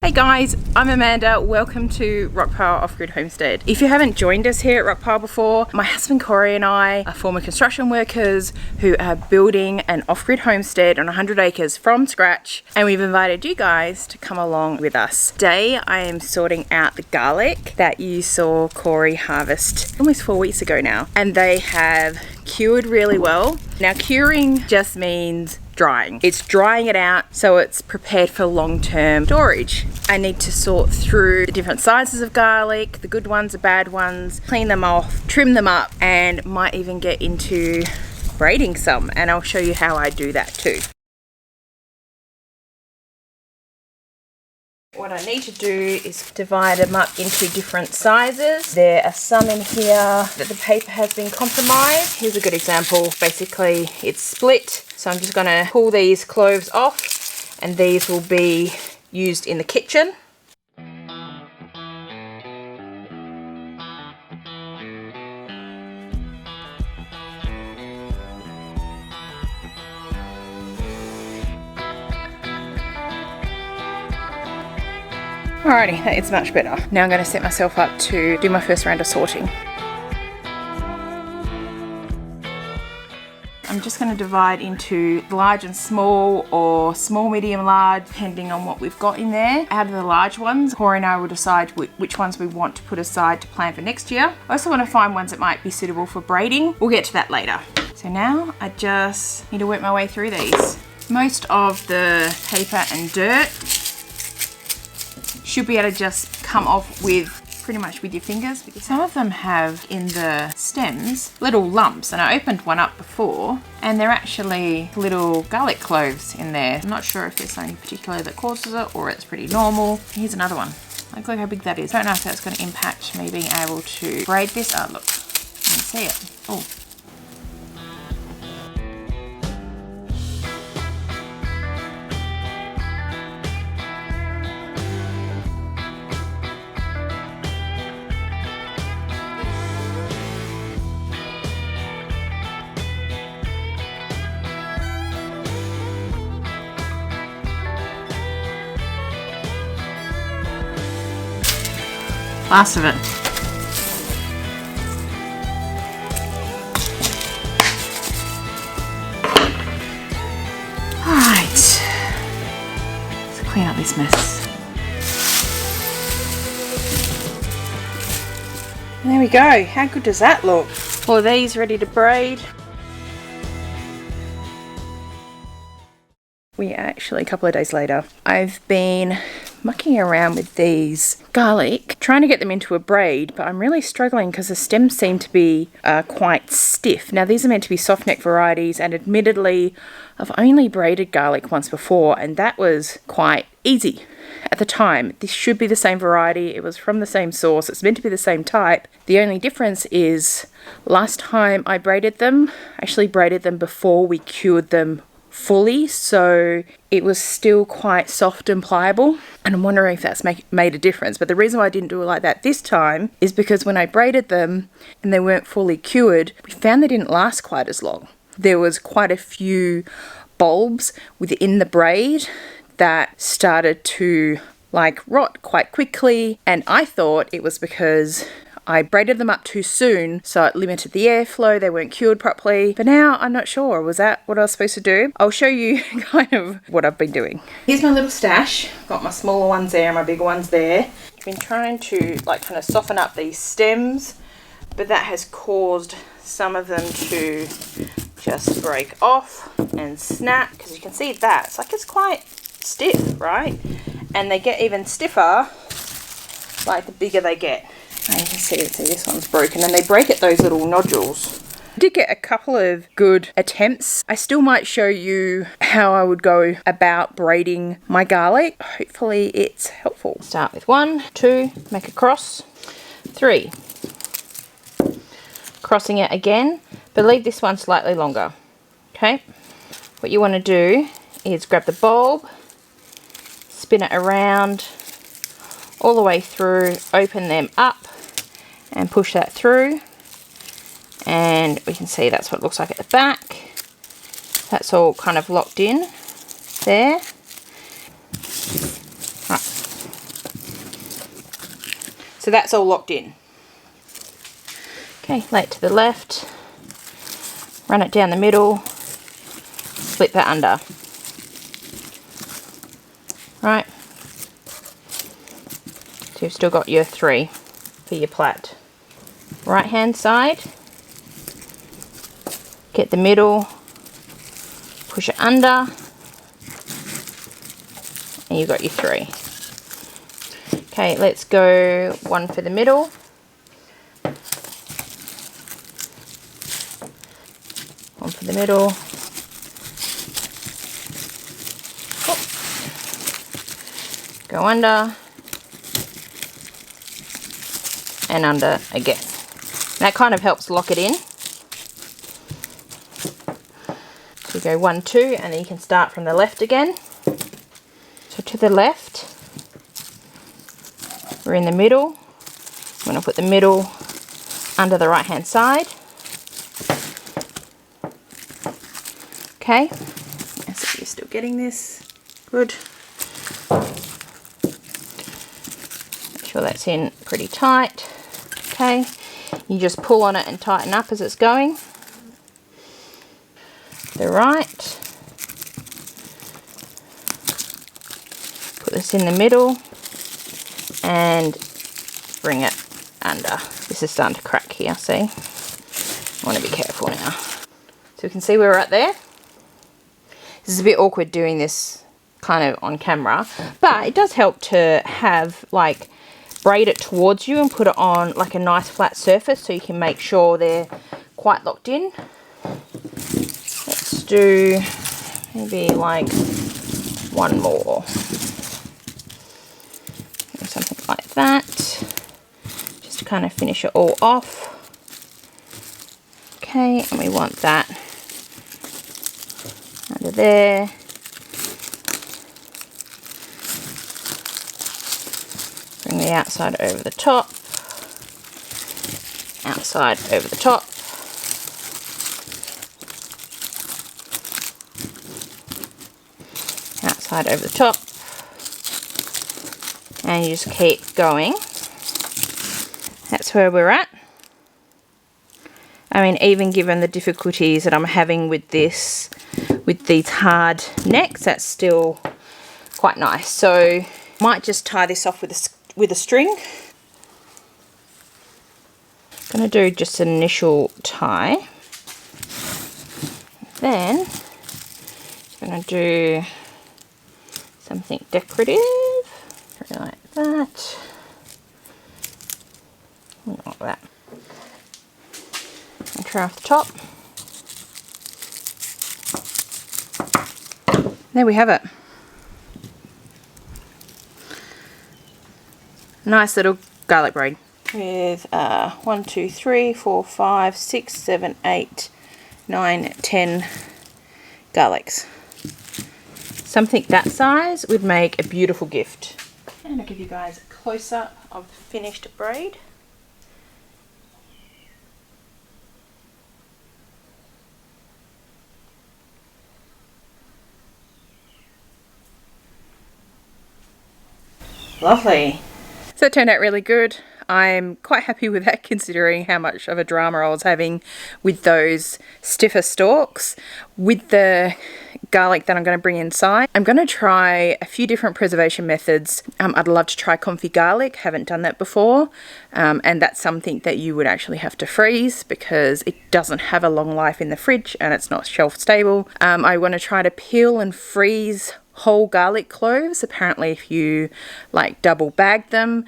Hey guys, I'm Amanda. Welcome to Rockpile Off-Grid Homestead. If you haven't joined us here at Rockpile before, my husband Corey and I are former construction workers who are building an off-grid homestead on 100 acres from scratch, and we've invited you guys to come along with us. Today I am sorting out the garlic that you saw Corey harvest almost 4 weeks ago now, and they have cured really well. Now curing just means drying. It's drying it out so it's prepared for long-term storage. I need to sort through the different sizes of garlic, the good ones, the bad ones, clean them off, trim them up, and might even get into braiding some, and I'll show you how I do that too. What I need to do is divide them up into different sizes. There are some in here that the paper has been compromised. Here's a good example. Basically, it's split. So I'm just going to pull these cloves off, and these will be used in the kitchen. Alrighty, that is much better. Now I'm going to set myself up to do my first round of sorting. I'm just going to divide into large and small, or small, medium, large, depending on what we've got in there. Out of the large ones, Corey and I will decide which ones we want to put aside to plan for next year. I also want to find ones that might be suitable for braiding. We'll get to that later. So now I just need to work my way through these. Most of the paper and dirt should be able to just come off with pretty much with your fingers, because some of them have in the stems little lumps, and I opened one up before and they're actually little garlic cloves in there. I'm not sure if there's something particular that causes it or it's pretty normal. Here's another one. Look how big that is. I don't know if that's going to impact me being able to braid this. Oh look, you can see it. Oh. Last of it. Alright, let's clean up this mess. And there we go. How good does that look? All of these ready to braid. We are actually a couple of days later. I've been mucking around with these garlic, trying to get them into a braid, but I'm really struggling because the stems seem to be quite stiff. Now these are meant to be soft neck varieties, and admittedly I've only braided garlic once before, and that was quite easy at the time. This should be the same variety, it was from the same source, it's meant to be the same type. The only difference is last time I braided them, I actually braided them before we cured them fully, so it was still quite soft and pliable, and I'm wondering if that's made a difference. But the reason why I didn't do it like that this time is because when I braided them and they weren't fully cured, we found they didn't last quite as long. There was quite a few bulbs within the braid that started to like rot quite quickly, and I thought it was because I braided them up too soon, so it limited the airflow, they weren't cured properly. But now I'm not sure, was that what I was supposed to do? I'll show you kind of what I've been doing. Here's my little stash. Got my smaller ones there and my bigger ones there. I've been trying to like kind of soften up these stems, but that has caused some of them to just break off and snap, because you can see that. It's like it's quite stiff, right? And they get even stiffer like the bigger they get. And you can see this one's broken, and they break at those little nodules. I did get a couple of good attempts. I still might show you how I would go about braiding my garlic. Hopefully it's helpful. Start with 1, 2, make a cross, 3. Crossing it again, but leave this one slightly longer. Okay, what you want to do is grab the bulb, spin it around all the way through, open them up and push that through, and we can see that's what it looks like at the back. That's all kind of locked in there. Right. So that's all locked in. Okay, lay it to the left, run it down the middle, split that under. Right, so you've still got your 3 for your plait. Right hand side, get the middle, push it under, and you've got your 3. Okay, let's go 1 for the middle. One for the middle. Go under. And under again. That kind of helps lock it in. So you go 1, 2, and then you can start from the left again. So to the left. We're in the middle. I'm going to put the middle under the right hand side. Okay, so you're still getting this. Good. Make sure that's in pretty tight. Okay, you just pull on it and tighten up as it's going. The right. Put this in the middle and bring it under. This is starting to crack here, see? I want to be careful now. So we can see where we're at there. This is a bit awkward doing this kind of on camera, but it does help to have, like, braid it towards you and put it on like a nice flat surface so you can make sure they're quite locked in. Let's do maybe like 1 more. Something like that. Just to kind of finish it all off. Okay, and we want that under there. Bring the outside over the top. Outside over the top. Outside over the top. And you just keep going. That's where we're at. I mean, even given the difficulties that I'm having with this, with these hard necks, that's still quite nice. So might just tie this off with a string. I'm going to do just an initial tie. Then I'm going to do something decorative, like that. Like that. And try off the top. There we have it. Nice little garlic braid with 1, 2, 3, 4, 5, 6, 7, 8, 9, 10 garlics. Something that size would make a beautiful gift. And I'll give you guys a close-up of the finished braid. Lovely. So it turned out really good. I'm quite happy with that considering how much of a drama I was having with those stiffer stalks. With the garlic that I'm going to bring inside, I'm going to try a few different preservation methods. I'd love to try confit garlic, haven't done that before, and that's something that you would actually have to freeze because it doesn't have a long life in the fridge and it's not shelf stable. I want to try to peel and freeze whole garlic cloves. Apparently if you like double bag them,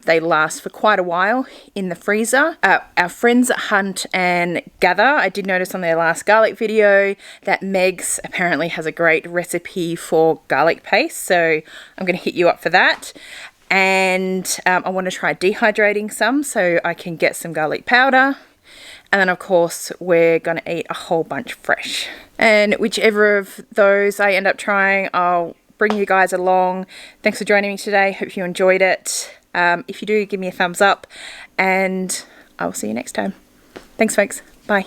they last for quite a while in the freezer. Our friends at Hunt and Gather, I did notice on their last garlic video that Meg's apparently has a great recipe for garlic paste, so I'm going to hit you up for that. And I want to try dehydrating some so I can get some garlic powder. And then of course we're going to eat a whole bunch fresh. And whichever of those I end up trying, I'll bring you guys along. Thanks for joining me today. Hope you enjoyed it. If you do, give me a thumbs up and I will see you next time. Thanks folks. Bye.